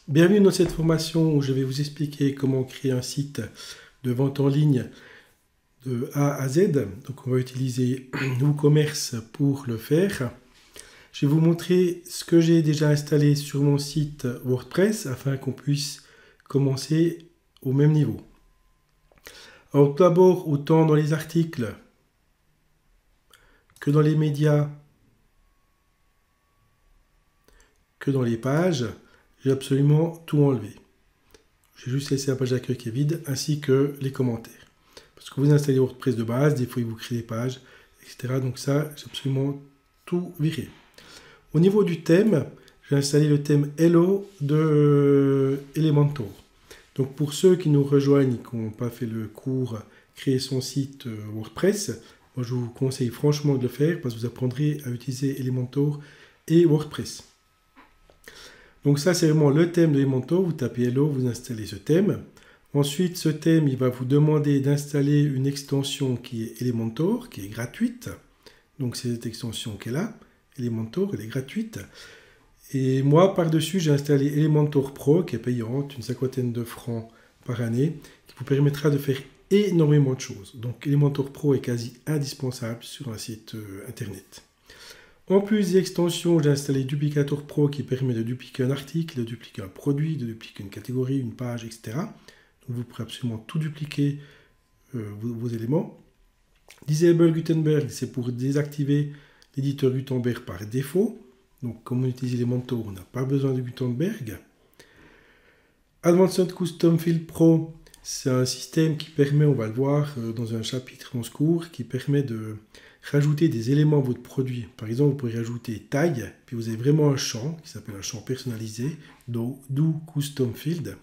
Bienvenue dans cette formation où je vais vous expliquer comment créer un site de vente en ligne de A à Z. Donc on va utiliser WooCommerce pour le faire. Je vais vous montrer ce que j'ai déjà installé sur mon site WordPress afin qu'on puisse commencer au même niveau. Alors tout d'abord, autant dans les articles que dans les médias que dans les pages, j'ai absolument tout enlevé. J'ai juste laissé la page d'accueil qui est vide ainsi que les commentaires. Parce que vous installez WordPress de base, des fois il vous crée des pages, etc. Donc ça, j'ai absolument tout viré. Au niveau du thème, j'ai installé le thème Hello de Elementor. Donc pour ceux qui nous rejoignent et qui n'ont pas fait le cours Créer son site WordPress, moi je vous conseille franchement de le faire parce que vous apprendrez à utiliser Elementor et WordPress. Donc ça c'est vraiment le thème de Elementor, vous tapez Hello, vous installez ce thème. Ensuite, ce thème, il va vous demander d'installer une extension qui est Elementor, qui est gratuite. Donc, c'est cette extension qui est là. Elementor, elle est gratuite. Et moi, par-dessus, j'ai installé Elementor Pro, qui est payante, une cinquantaine de francs par année, qui vous permettra de faire énormément de choses. Donc, Elementor Pro est quasi indispensable sur un site internet. En plus des extensions, j'ai installé Duplicator Pro qui permet de dupliquer un article, de dupliquer un produit, de dupliquer une catégorie, une page, etc. Donc vous pourrez absolument tout dupliquer vos éléments. Disable Gutenberg, c'est pour désactiver l'éditeur Gutenberg par défaut. Donc comme on utilise Elementor, on n'a pas besoin de Gutenberg. Advanced Custom Field Pro, c'est un système qui permet, on va le voir dans un chapitre dans ce cours, qui permet de rajouter des éléments à votre produit. Par exemple, vous pouvez rajouter taille, puis vous avez vraiment un champ qui s'appelle un champ personnalisé, Do Custom Field.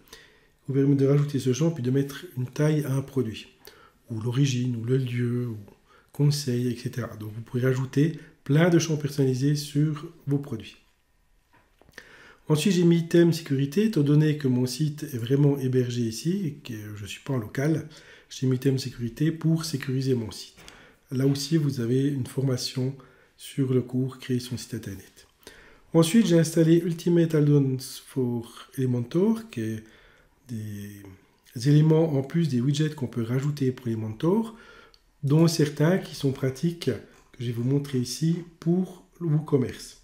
Vous permet de rajouter ce champ puis de mettre une taille à un produit, ou l'origine, ou le lieu, ou conseil, etc. Donc vous pouvez rajouter plein de champs personnalisés sur vos produits. Ensuite, j'ai mis thème sécurité, étant donné que mon site est vraiment hébergé ici et que je ne suis pas en local, j'ai mis thème sécurité pour sécuriser mon site. Là aussi, vous avez une formation sur le cours Créer son site internet. Ensuite, j'ai installé Ultimate Add-ons for Elementor, qui est des éléments en plus des widgets qu'on peut rajouter pour Elementor, dont certains qui sont pratiques, que je vais vous montrer ici, pour le WooCommerce.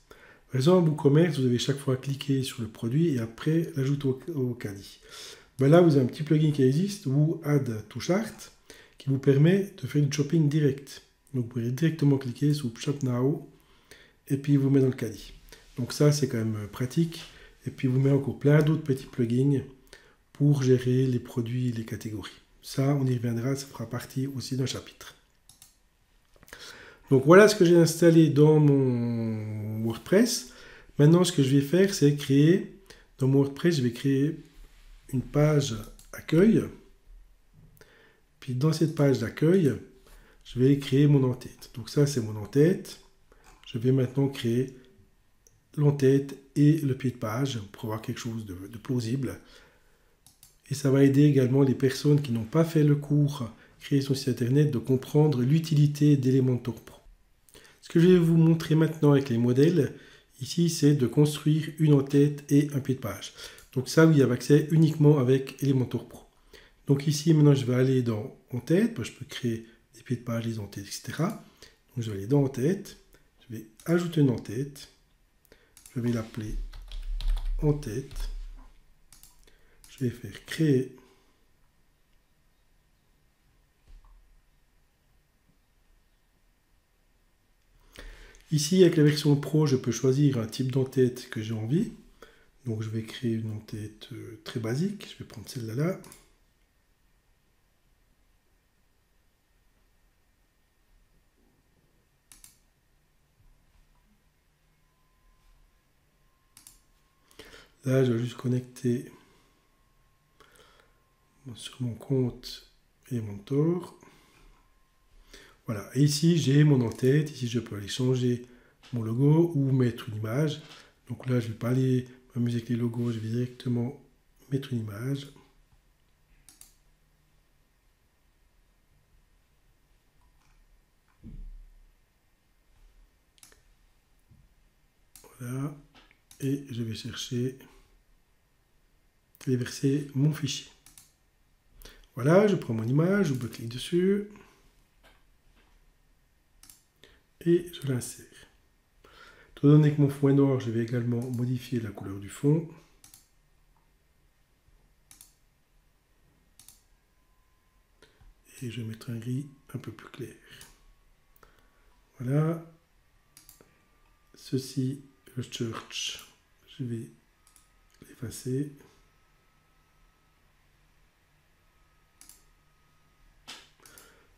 Par exemple, WooCommerce, vous devez chaque fois cliquer sur le produit et après l'ajouter au caddie. Ben là, vous avez un petit plugin qui existe, Woo Add to Chart, qui vous permet de faire du shopping direct. Donc vous pouvez directement cliquer sur Shop Now et puis vous met dans le caddie. Donc ça, c'est quand même pratique. Et puis vous met encore plein d'autres petits plugins pour gérer les produits et les catégories. Ça, on y reviendra, ça fera partie aussi d'un chapitre. Donc voilà ce que j'ai installé dans mon WordPress. Maintenant, ce que je vais faire, c'est créer, dans mon WordPress, je vais créer une page accueil. Puis dans cette page d'accueil, je vais créer mon en-tête. Donc ça, c'est mon en-tête. Je vais maintenant créer l'en-tête et le pied de page pour avoir quelque chose de plausible. Et ça va aider également les personnes qui n'ont pas fait le cours Créer son site internet de comprendre l'utilité d'Elementor Pro. Ce que je vais vous montrer maintenant avec les modèles, ici, c'est de construire une en-tête et un pied de page. Donc ça, vous y avez accès uniquement avec Elementor Pro. Donc ici, maintenant, je vais aller dans en-tête. Je peux créer des pieds de page, des en-têtes, etc. Donc je vais aller dans en-tête. Je vais ajouter une en-tête. Je vais l'appeler en-tête. Je vais faire créer. Ici, avec la version Pro, je peux choisir un type d'en-tête que j'ai envie. Donc je vais créer une en-tête très basique. Je vais prendre celle-là là. Là, je vais juste connecter sur mon compte Elementor. Voilà, et ici j'ai mon en-tête, ici je peux aller changer mon logo ou mettre une image. Donc là je ne vais pas aller m'amuser avec les logos, je vais directement mettre une image. Voilà, et je vais chercher et verser mon fichier. Voilà, je prends mon image, je clique dessus et je l'insère. Étant donné que mon fond est noir, je vais également modifier la couleur du fond. Et je vais mettre un gris un peu plus clair. Voilà. Ceci, le church, je vais l'effacer.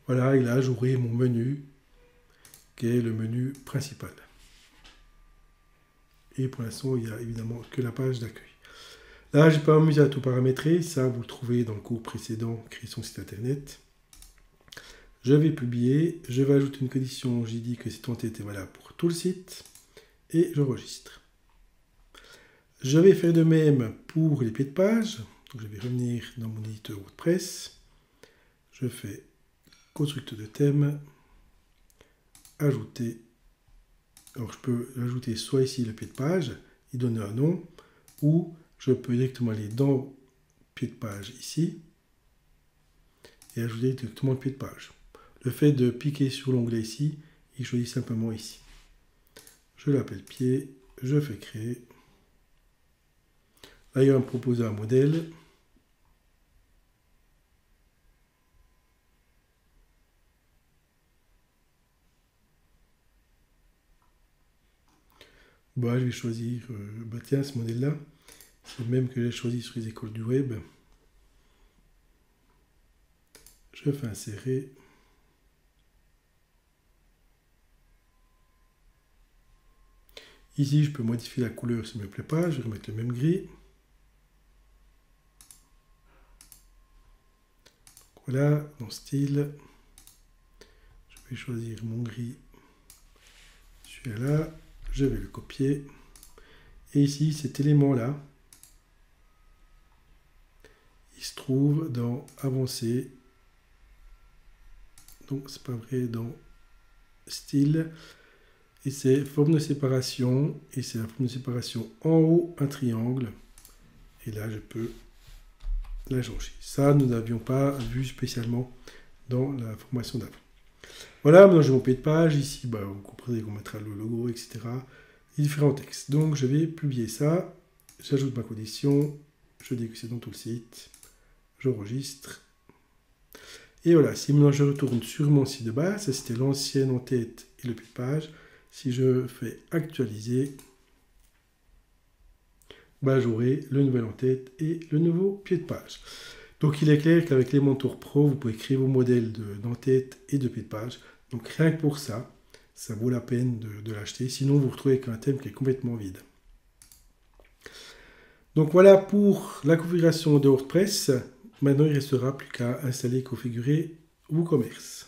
Voilà, et là j'aurai mon menu, qui est le menu principal. Et pour l'instant, il n'y a évidemment que la page d'accueil. Là, je n'ai pas m'amusé à tout paramétrer. Ça, vous le trouvez dans le cours précédent, créer son site internet. Je vais publier. Je vais ajouter une condition. J'ai dit que cette entité est valable pour tout le site. Et j'enregistre. Je vais faire de même pour les pieds de page. Donc, je vais revenir dans mon éditeur WordPress. Je fais constructeur de thème. Ajouter. Alors, je peux ajouter soit ici le pied de page, y donner un nom, ou je peux directement aller dans pied de page ici, et ajouter directement le pied de page. Le fait de cliquer sur l'onglet ici, il choisit simplement ici. Je l'appelle pied, je fais créer. Là, il va me proposer un modèle. Bah, je vais choisir, tiens, ce modèle-là, c'est le même que j'ai choisi sur les écoles du web. Je fais insérer. Ici, je peux modifier la couleur si ça ne me plaît pas. Je vais remettre le même gris. Voilà, dans style. Je vais choisir mon gris. Celui-là. Je vais le copier. Et ici, cet élément-là, il se trouve dans Avancer. Donc, c'est pas vrai, dans Style. Et c'est forme de séparation. Et c'est la forme de séparation en haut, un triangle. Et là, je peux la changer. Ça, nous n'avions pas vu spécialement dans la formation d'avant. Voilà, maintenant j'ai mon pied de page. Ici, bah, vous comprenez qu'on mettra le logo, etc. Et différents textes. Donc, je vais publier ça. J'ajoute ma condition. Je dis que c'est dans tout le site. J'enregistre. Et voilà, si maintenant je retourne sur mon site de base, ça c'était l'ancienne en-tête et le pied de page. Si je fais actualiser, bah, j'aurai le nouvel en-tête et le nouveau pied de page. Donc il est clair qu'avec Elementor Pro, vous pouvez créer vos modèles d'en-tête et de pied de page. Donc rien que pour ça, ça vaut la peine de l'acheter. Sinon, vous vous retrouvez avec un thème qui est complètement vide. Donc voilà pour la configuration de WordPress. Maintenant, il ne restera plus qu'à installer et configurer WooCommerce.